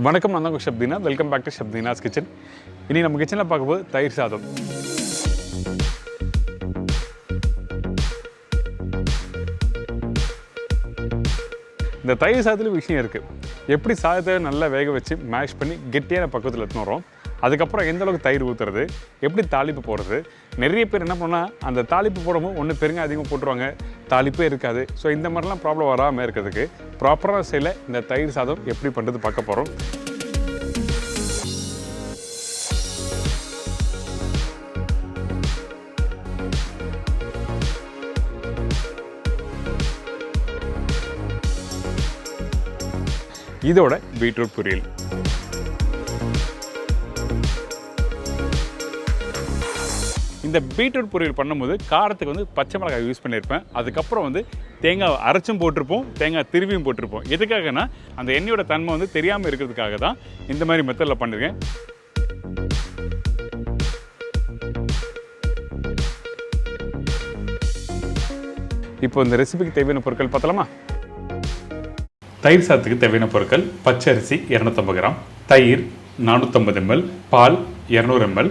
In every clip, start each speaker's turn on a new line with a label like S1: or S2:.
S1: வணக்கம், நான் தான் Shabdeena. Welcome back to Shabdeena's kitchen. இனி நம்ம கிச்சனில் பார்க்கும்போது தயிர் சாதம். இந்த தயிர் சாதத்தில் விஷயம் இருக்குது. எப்படி சாதத்தை நல்லா வேக வச்சு மேஷ் பண்ணி கெட்டியான பக்கத்தில் எடுத்துன்னு வரோம், அதுக்கப்புறம் எந்த அளவுக்கு தயிர் ஊற்றுறது, எப்படி தாளிப்பு போடுறது. நிறைய பேர் என்ன பண்ணால் அந்த தாளிப்பு போடும்போது ஒன்று பெருங்க அதிகமாக போட்டுருவாங்க, தாளிப்பே இருக்காது. ஸோ இந்த மாதிரிலாம் ப்ராப்ளம் வராமல் இருக்கிறதுக்கு ப்ராப்பரான ஸ்டைலில் இந்த தயிர் சாதம் எப்படி பண்ணுறது பார்க்க போகிறோம். இதோட பீட்ரூட் பொரியல். இந்த பீட்ரூட் பொரியல் பண்ணும்போது காரத்துக்கு வந்து பச்சை மிளகாய் யூஸ் பண்ணியிருப்பேன். அதுக்கப்புறம் வந்து தேங்காய் அரைச்சும் போட்டிருப்போம், தேங்காய் திருவியும் போட்டிருப்போம். எதுக்காகனா அந்த எண்ணெயோட தன்மை வந்து தெரியாமல் இருக்கிறதுக்காக தான் இந்த மாதிரி மெத்தடில் பண்ணியிருக்கேன். இப்போ இந்த ரெசிபிக்கு தேவையான பொருட்கள் பார்த்தலாமா? தயிர் சாதத்துக்கு தேவையான பொருட்கள்: பச்சரிசி 250 கிராம், தயிர் 450 ml, பால் 200 ml,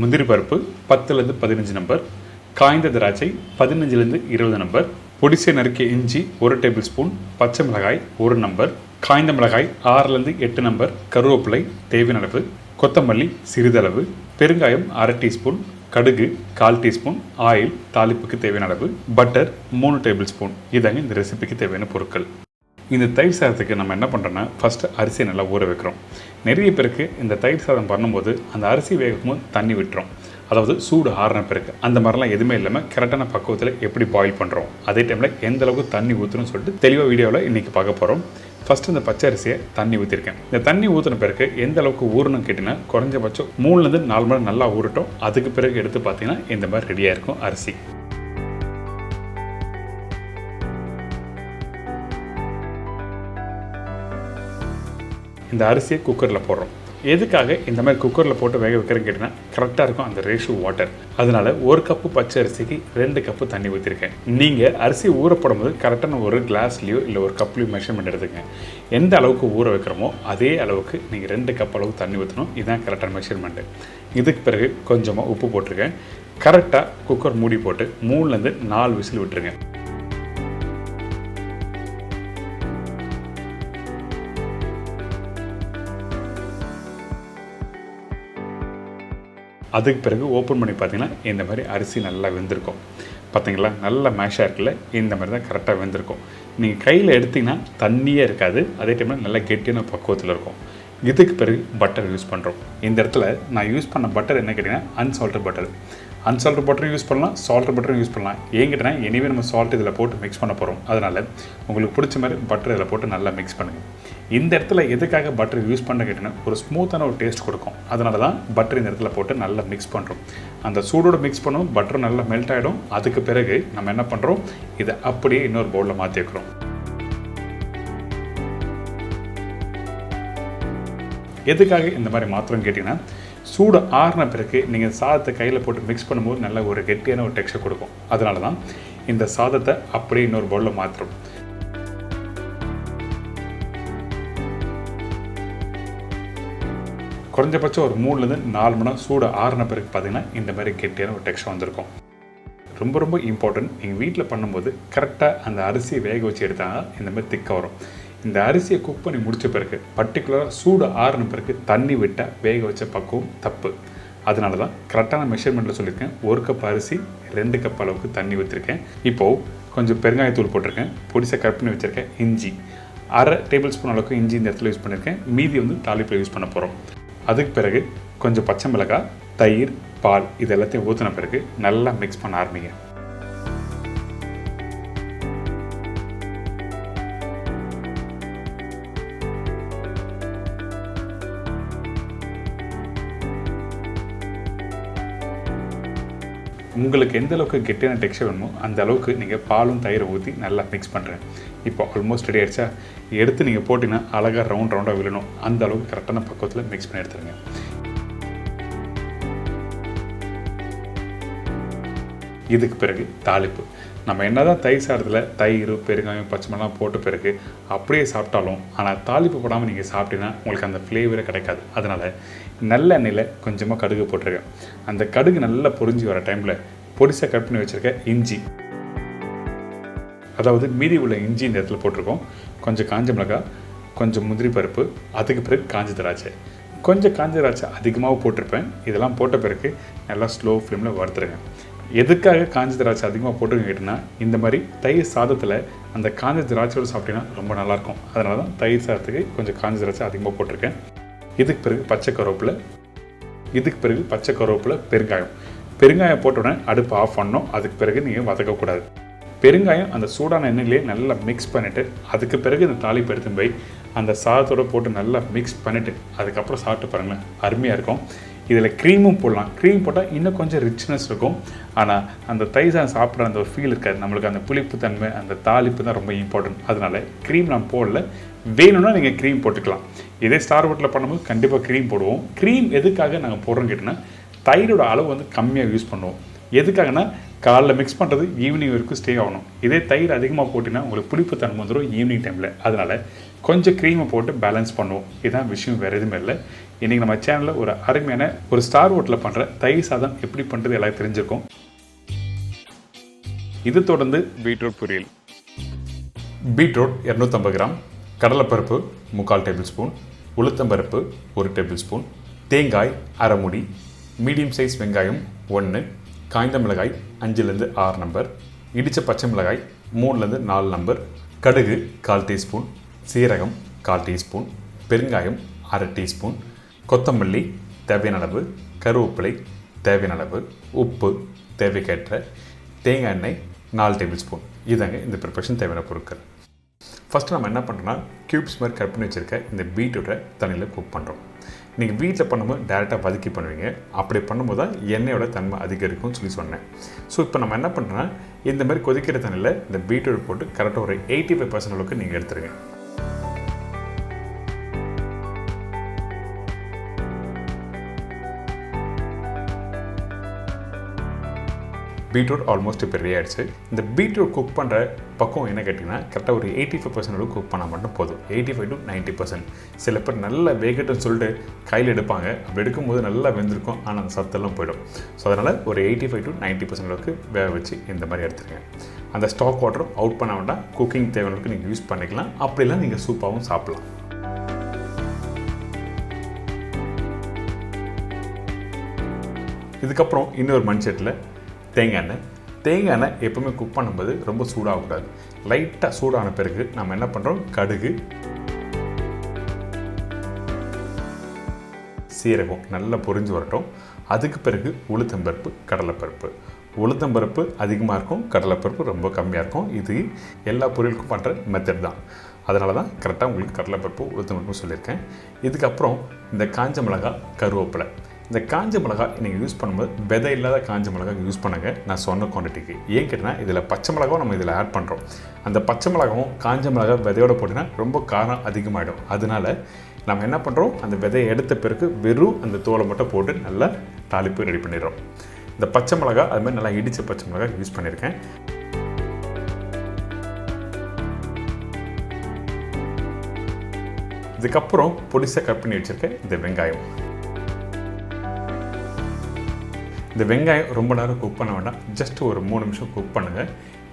S1: முந்திரி பருப்பு 10லேருந்து 15 நம்பர், காய்ந்த திராட்சை 15லேருந்து 20 நம்பர், பொடிசை நறுக்கிய இஞ்சி 1 டேபிள் ஸ்பூன், பச்சை மிளகாய் 1 நம்பர், காய்ந்த மிளகாய் 6லேருந்து 8 நம்பர், கருவேப்பிலை தேவையான அளவு, கொத்தமல்லி சிறிதளவு, பெருங்காயம் 1/2 டீஸ்பூன், கடுகு 1/4 டீஸ்பூன், ஆயில் தாளிப்புக்கு தேவையான அளவு, பட்டர் 3 டேபிள் ஸ்பூன். இதாங்க இந்த ரெசிபிக்கு தேவையான பொருட்கள். இந்த தயிர் சாதத்துக்கு நம்ம என்ன பண்ணுறோன்னா, ஃபஸ்ட்டு அரிசியை நல்லா ஊற வைக்கிறோம். நிறைய பேருக்கு இந்த தயிர் சாதம் பண்ணும்போது அந்த அரிசி வேகும்போது தண்ணி விட்டுரும், அதாவது சூடு ஆறின பிறகு. அந்த மாதிரிலாம் எதுவுமே இல்லாமல் கரெக்டான பக்குவத்தில் எப்படி பாயில் பண்ணுறோம், அதே டைமில் எந்த அளவுக்கு தண்ணி ஊற்றணும்னு சொல்லிட்டு தெளிவாக வீடியோவில் இன்றைக்கி பார்க்க போகிறோம். ஃபஸ்ட்டு இந்த பச்சை அரிசியை தண்ணி ஊற்றிருக்கேன். இந்த தண்ணி ஊற்றின பிறகு எந்த அளவுக்கு ஊறணும் கேட்டிங்கன்னா, குறைஞ்சபட்சம் 3லேருந்து 4 மணி நேரம் நல்லா ஊறட்டும். அதுக்கு பிறகு எடுத்து பார்த்தீங்கன்னா இந்த மாதிரி ரெடியாக இருக்கும் அரிசி. இந்த அரிசியை குக்கரில் போடுறோம். எதுக்காக இந்த மாதிரி குக்கரில் போட்டு வேக வைக்கிறேன்னு கேட்டிங்கன்னா, கரெக்டாக இருக்கும் அந்த ரேஷியோ வாட்டர். அதனால் 1 கப்பு பச்சை அரிசிக்கு 2 கப்பு தண்ணி ஊற்றிருக்கேன். நீங்கள் அரிசி ஊறப்படும் போது கரெக்டான ஒரு கிளாஸ்லேயோ இல்லை ஒரு கப்லேயோ மெஷர்மெண்ட் எடுத்துங்க. எந்த அளவுக்கு ஊற வைக்கிறோமோ அதே அளவுக்கு நீங்கள் 2 கப் அளவுக்கு தண்ணி ஊற்றணும். இதுதான் கரெக்டான மெஷர்மெண்ட்டு. இதுக்கு பிறகு கொஞ்சமாக உப்பு போட்டிருக்கேன். கரெக்டாக குக்கர் மூடி போட்டு 3லேருந்து 4 விசில் விட்டுருங்க. அதுக்கு பிறகு ஓப்பன் பண்ணி பார்த்தீங்கன்னா இந்த மாதிரி அரிசி நல்லா வெந்திருக்கும். பார்த்தீங்களா, நல்லா மேஷாக இருக்குல்ல, இந்த மாதிரி தான் கரெக்டாக வெந்திருக்கும். நீங்கள் கையில் எடுத்திங்கன்னா தண்ணியே இருக்காது, அதே டைமில் நல்லா கெட்டியான பக்குவத்தில் இருக்கும். இதுக்கு பிறகு பட்டர் யூஸ் பண்ணுறோம். இந்த இடத்துல நான் யூஸ் பண்ண பட்டர் என்ன கேட்டிங்கன்னா, அன்சால்ட்டட் பட்டர். அன்சால்ட்டட் பட்டரும் யூஸ் பண்ணலாம், சால்ட்டட் பட்டரும் யூஸ் பண்ணலாம். ஏங்கிட்டனா எனிவே நம்ம சால்ட் இதில் போட்டு மிக்ஸ் பண்ண போகிறோம். அதனால் உங்களுக்கு பிடிச்ச மாதிரி பட்டர் இதில் போட்டு நல்லா மிக்ஸ் பண்ணுங்கள். இந்த இடத்துல எதுக்காக பட்டர் யூஸ் பண்ண கேட்டிங்கன்னா, ஒரு ஸ்மூத்தான ஒரு டேஸ்ட் கொடுக்கும். அதனால தான் பட்டர் இந்த இடத்துல போட்டு நல்லா மிக்ஸ் பண்ணுறோம். அந்த சூடோடு மிக்ஸ் பண்ணவும் பட்டர் நல்லா மெல்ட் ஆகிடும். அதுக்கு பிறகு நம்ம என்ன பண்ணுறோம், இதை அப்படியே இன்னொரு பவுலில் மாற்றி வைக்கிறோம். எதுக்காக இந்த மாதிரி மாத்திரம் கேட்டிங்கன்னா, சூடு ஆறின பிறகு நீங்கள் சாதத்தை கையில் போட்டு மிக்ஸ் பண்ணும்போது நல்ல ஒரு கெட்டியான ஒரு டெக்ஸ்சர் கொடுக்கும். அதனால தான் இந்த சாதத்தை அப்படியே இன்னொரு பவுலில் மாற்றுறோம். குறைஞ்சபட்சம் ஒரு 3லேருந்து 4 மணி நேரம் சூடு ஆறின பிறகு பார்த்தீங்கன்னா இந்த மாதிரி கெட்டியான ஒரு டெக்ஸ்சர் வந்திருக்கும். ரொம்ப ரொம்ப இம்பார்ட்டன்ட், நீங்கள் வீட்டில் பண்ணும்போது கரெக்டாக அந்த அரிசியை வேக வச்சு எடுத்தாங்க இந்த மாதிரி திக்காக வரும். இந்த அரிசியை குக் பண்ணி முடித்த பிறகு பர்டிகுலராக சூடு ஆறின பிறகு தண்ணி விட்டால் வேக வச்ச பக்குவம் தப்பு. அதனால தான் கரெக்டான மெஷர்மெண்ட்டில் சொல்லியிருக்கேன். 1 கப் அரிசி 2 கப் அளவுக்கு தண்ணி ஊற்றிருக்கேன். இப்போது கொஞ்சம் பெருங்காயத்தூள் போட்டிருக்கேன், பொடிசை கட் பண்ணி வச்சுருக்கேன். இஞ்சி 1/2 டேபிள் ஸ்பூன் அளவுக்கு இஞ்சி இந்த இடத்துல யூஸ் பண்ணியிருக்கேன். மீதி வந்து தாளிப்பில் யூஸ் பண்ண போகிறோம். அதுக்கு பிறகு கொஞ்சம் பச்சை மிளகாய், தயிர், பால் இது எல்லாத்தையும் ஊற்றின பிறகு நல்லா மிக்ஸ் பண்ண ஆரம்பிங்க. உங்களுக்கு எந்த அளவுக்கு கெட்டியான டெக்ஸ்சர் வேணுமோ அந்த அளவுக்கு நீங்கள் பாலும் தயிரை ஊற்றி நல்லா மிக்ஸ் பண்ணுறேன். இப்போ ஆல்மோஸ்ட் ரெடி ஆகிடுச்சா, எடுத்து நீங்கள் போட்டிங்கன்னா அழகாக ரவுண்டாக விழணும். அந்த அளவுக்கு கரெக்டான பக்குவத்தில் மிக்ஸ் பண்ணி எடுத்துருங்க. இதுக்கு பிறகு தாளிப்பு. நம்ம என்ன தான் தயிர் சாதத்தில் தயிர் பெருங்காயம் பச்சை மிளகாய் போட்ட பிறகு அப்படியே சாப்பிட்டாலும் ஆனால் தாளிப்பு போடாமல் நீங்கள் சாப்பிட்டீங்கன்னா உங்களுக்கு அந்த ஃப்ளேவரே கிடைக்காது. அதனால் நல்ல எண்ணெயில் கொஞ்சமாக கடுகு போட்டிருக்கேன். அந்த கடுகு நல்லா பொரிஞ்சு வர டைமில் பொடிசாக கட் பண்ணி வச்சுருக்க இஞ்சி, அதாவது மீதி உள்ள இஞ்சி இந்த இடத்துல போட்டிருக்கோம். கொஞ்சம் காஞ்ச மிளகாய், கொஞ்சம் முந்திரி பருப்பு, அதுக்கு பிறகு காஞ்ச திராட்சை. கொஞ்சம் காஞ்ச திராட்சை அதிகமாக போட்டிருப்பேன். இதெல்லாம் போட்ட பிறகு நல்லா ஸ்லோ ஃப்ளேமில் வறுத்துருங்க. எதுக்காக காஞ்ச திராட்சை அதிகமாக போட்டுருங்க கேட்டிங்கன்னா, இந்த மாதிரி தயிர் சாதத்தில் அந்த காஞ்ச திராட்சையோடு சாப்பிட்டீங்கன்னா ரொம்ப நல்லாயிருக்கும். அதனால தான் தயிர் சாதத்துக்கு கொஞ்சம் காஞ்ச திராட்சை அதிகமாக போட்டிருக்கேன். இதுக்கு பிறகு பச்சை கருவேப்பிலை, பெருங்காயம் போட்ட உடனே அடுப்பு ஆஃப் பண்ணணும். அதுக்கு பிறகு நீங்கள் வதக்கக்கூடாது. பெருங்காயம் அந்த சூடான எண்ணெயிலே நல்லா மிக்ஸ் பண்ணிவிட்டு அதுக்கு பிறகு இந்த தாளிப்பு எடுத்து போய் அந்த சாதத்தோடு போட்டு நல்லா மிக்ஸ் பண்ணிவிட்டு அதுக்கப்புறம் சாப்பிட்டு பாருங்களேன், அருமையாக இருக்கும். இதில் க்ரீமும் போடலாம். க்ரீம் போட்டால் இன்னும் கொஞ்சம் ரிச்னஸ் இருக்கும். ஆனால் அந்த தயிர் சாதம் சாப்பிட்ற அந்த ஒரு ஃபீல் இருக்காது. நம்மளுக்கு அந்த புளிப்பு தன்மை, அந்த தாளிப்பு தான் ரொம்ப இம்பார்ட்டன்ட். அதனால் க்ரீம் நான் போடல. வேணும்னா நீங்கள் க்ரீம் போட்டுக்கலாம். இதே ஸ்டார் ஹோட்டலில் பண்ணும்போது கண்டிப்பாக க்ரீம் போடுவோம். க்ரீம் எதுக்காக நாங்கள் போடுறோம் கேட்டிங்கன்னா, தயிரோட அளவு வந்து கம்மியாக யூஸ் பண்ணுவோம். எதுக்காகனா காலைல மிக்ஸ் பண்ணுறது ஈவினிங் வரைக்கும் ஸ்டே ஆகணும். இதே தயிர் அதிகமாக போட்டிங்கன்னா உங்களுக்கு புளிப்பு தன்மை வந்துடும் ஈவினிங் டைமில். அதனால் கொஞ்சம் க்ரீமை போட்டு பேலன்ஸ் பண்ணுவோம். இதுதான் விஷயம், வேறு எதுவுமே இல்லை. இன்றைக்கி நம்ம சேனலில் ஒரு அருமையான ஒரு ஸ்டார் ஹோட்டலில் பண்ணுற தயிர் சாதம் எப்படி பண்ணுறது எல்லாம் தெரிஞ்சிருக்கும். இது தொடர்ந்து பீட்ரூட் பொரியல். பீட்ரூட் 250 கிராம், கடலைப்பருப்பு 3/4 டேபிள் ஸ்பூன், உளுத்தம்பருப்பு 1 டேபிள் ஸ்பூன், தேங்காய் அரை மூடி, மீடியம் சைஸ் வெங்காயம் 1, காய்ந்த மிளகாய் 5லேருந்து 6 நம்பர், இடித்த பச்சை மிளகாய் 3லேருந்து 4 நம்பர், கடுகு 1/4 டீஸ்பூன், சீரகம் 1/4 டீஸ்பூன், பெருங்காயம் அரை டீஸ்பூன், கொத்தமல்லி தேவையான அளவு, கருவேப்பிலை தேவையான அளவு, உப்பு தேவைக்கேற்ற, தேங்காய் எண்ணெய் 4 டேபிள் ஸ்பூன். இதாங்க இந்த ப்ரிப்பரேஷன் தேவையான பொருட்கள். ஃபஸ்ட்டு நம்ம என்ன பண்ணுறோன்னா, க்யூப்ஸ் மாதிரி கட் பண்ணி வச்சுருக்க இந்த பீட்ரூட்டை தண்ணியில் குக் பண்ணுறோம். நீங்கள் வீட்டில் பண்ணும்போது டேரெக்டாக வதக்கி பண்ணுவீங்க. அப்படி பண்ணும்போது தான் எண்ணெயோட தன்மை அதிகரிக்கும்னு சொல்லி சொன்னேன். ஸோ இப்போ நம்ம என்ன பண்ணுறோன்னா, இந்த மாதிரி கொதிக்கிற தண்ணியில் இந்த பீட்ரூட் போட்டு கரெக்டாக ஒரு 85% அளவுக்கு நீங்கள் எடுத்துருங்க. பீட்ரூட் ஆல்மோஸ்ட் இப்போ ரெடி ஆகிடுச்சு. இந்த பீட்ரூட் குக் பண்ணுற பக்கம் என்ன கேட்டிங்கன்னா, கரெக்டாக ஒரு 85% அளவுக்கு குக் பண்ணால் மட்டும் போதும். 85 to 90%. சில பேர் நல்லா வேகட்டும்னு சொல்லிட்டு கையில் எடுப்பாங்க. அப்படி எடுக்கும்போது நல்லா வெந்திருக்கும், ஆனால் அந்த சத்தெல்லாம் போயிடும். ஸோ அதனால் ஒரு 85 to 90% அளவுக்கு வேக வச்சு இந்த மாதிரி எடுத்துருங்க. அந்த ஸ்டாக் வாட்டரும் அவுட் பண்ண வேண்டாம். குக்கிங் தேவையானதுக்கு நீங்கள் யூஸ் பண்ணிக்கலாம். அப்படிலாம் நீங்கள் சூப்பாகவும் சாப்பிட்லாம். இதுக்கப்புறம் இன்னொரு மண்சட்டில் தேங்காய் எண்ணெய் எப்பவுமே குக் பண்ணும்போது ரொம்ப சூடாகக்கூடாது. லைட்டாக சூடான பிறகு நம்ம என்ன பண்ணுறோம், கடுகு, சீரகம் நல்லா பொரிஞ்சு வரட்டும். அதுக்கு பிறகு உளுத்தம்பருப்பு, கடலைப்பருப்பு. உளுத்தம்பருப்பு அதிகமாக இருக்கும், கடலைப்பருப்பு ரொம்ப கம்மியாக இருக்கும். இது எல்லா பொரியலுக்கும் பண்ணுற மெத்தட் தான். அதனால தான் கரெக்டாக உங்களுக்கு கடலைப்பருப்பு உளுத்தம்பருப்பு சொல்லியிருக்கேன். இதுக்கப்புறம் இந்த காஞ்ச மிளகாய், கருவேப்பிலை. இந்த காஞ்ச மிளகாய் நீங்கள் யூஸ் பண்ணும்போது விதை இல்லாத காஞ்ச மிளகாய் யூஸ் பண்ணுங்கள், நான் சொன்ன குவான்டிட்டிக்கு. ஏன் கேட்டினா, இதில் பச்சை மிளகாவும் நம்ம இதில் ஆட் பண்ணுறோம். அந்த பச்சை மிளகாவும் காஞ்ச மிளகாய் விதையோடு போட்டிங்கன்னா ரொம்ப காரம் அதிகமாகிடும். அதனால் நம்ம என்ன பண்ணுறோம், அந்த விதையை எடுத்த பிறகு வெறும் அந்த தோலை மட்டும் போட்டு நல்லா தாளிப்பு ரெடி பண்ணிடுறோம். இந்த பச்சை மிளகாய் அது மாதிரி நல்லா இடித்த பச்சை மிளகாய் யூஸ் பண்ணியிருக்கேன். இதுக்கப்புறம் பொடிசாக கட் பண்ணி வச்சுருக்கேன் இந்த வெங்காயம். இந்த வெங்காயம் ரொம்ப நேரம் குக் பண்ண வேண்டாம், ஜஸ்ட் ஒரு 3 நிமிஷம் குக் பண்ணுங்கள்.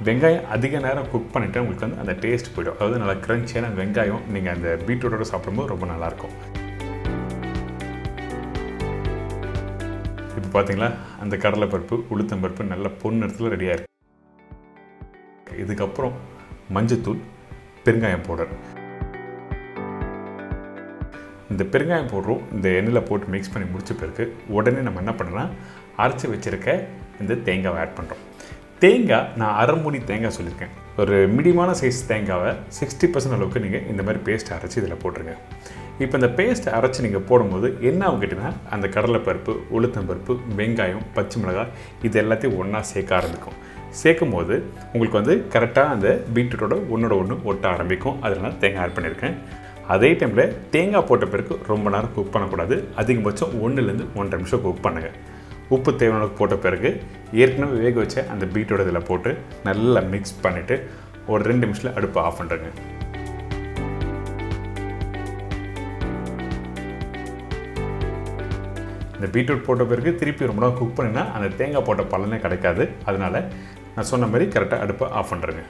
S1: வெங்காயம் அதிக நேரம் குக் பண்ணிவிட்டு உங்களுக்கு வந்து அந்த டேஸ்ட் போய்டும். அதாவது நல்லா க்ரன்ச்சியான வெங்காயம் நீங்கள் அந்த பீட்ரூட்டோட சாப்பிடும்போது ரொம்ப நல்லாயிருக்கும். இப்போ பார்த்தீங்களா, அந்த கடலைப்பருப்பு, உளுத்தம்பருப்பு நல்ல பொன்னிறத்தில் ரெடியாக இருக்குது. இதுக்கப்புறம் மஞ்சத்தூள், பெருங்காயம் பவுடர். இந்த பெருங்காயம் போடுறோம். இந்த எண்ணெயில் போட்டு மிக்ஸ் பண்ணி முடிச்ச பிறகு உடனே நம்ம என்ன பண்ணுறோன்னா, அரைச்சி வச்சுருக்க இந்த தேங்காவை ஆட் பண்ணுறோம். தேங்காய் நான் அரை மூடி தேங்காய் சொல்லியிருக்கேன். ஒரு மீடியமான சைஸ் தேங்காவை 60% அளவுக்கு நீங்கள் இந்த மாதிரி பேஸ்ட் அரைச்சி இதில் போட்டுருங்க. இப்போ இந்த பேஸ்ட் அரைச்சி நீங்கள் போடும்போது என்ன ஆகும் கேட்டிங்கன்னா, அந்த கடலைப்பருப்பு, உளுத்தம்பருப்பு, வெங்காயம், பச்சை மிளகாய் இது எல்லாத்தையும் ஒன்றா சேர்க்க ஆரம்பிக்கும். சேர்க்கும் போது உங்களுக்கு வந்து கரெக்டாக அந்த பீட்ரூட்டோட ஒன்று ஒட்ட ஆரம்பிக்கும். அதனால் தேங்காய் ஆட் பண்ணியிருக்கேன். அதே டைமில் தேங்காய் போட்ட பிறகு ரொம்ப நேரம் குக் பண்ணக்கூடாது. அதிகபட்சம் 1லேருந்து 1.5 நிமிஷம் குக் பண்ணுங்கள். உப்பு தேவையான போட்ட பிறகு ஏற்கனவே வேக வச்ச அந்த பீட்டோட இதில் போட்டு நல்லா மிக்ஸ் பண்ணிவிட்டு ஒரு 2 நிமிஷத்தில் அடுப்பை ஆஃப் பண்ணுறேங்க. இந்த பீட்ரூட் போட்ட பிறகு திருப்பி ரொம்ப நேரம் குக் பண்ணினா அந்த தேங்காய் போட்ட பலனே கிடைக்காது. அதனால் நான் சொன்ன மாதிரி கரெக்டாக அடுப்பை ஆஃப் பண்ணுறேங்க.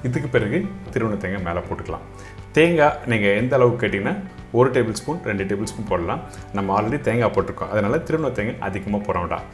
S1: இதுக்கு பிறகு திருவண்ண தேங்காய் மேலே போட்டுக்கலாம். தேங்காய் நீங்கள் எந்த அளவுக்கு கேட்டிங்கன்னா 1 டேபிள் ஸ்பூன் 2 டேபிள் ஸ்பூன் போடலாம். நம்ம ஆல்ரெடி தேங்காய் போட்டிருக்கோம், அதனால் திருவண்ண தேங்காய் அதிகமாக போட வேண்டாம்.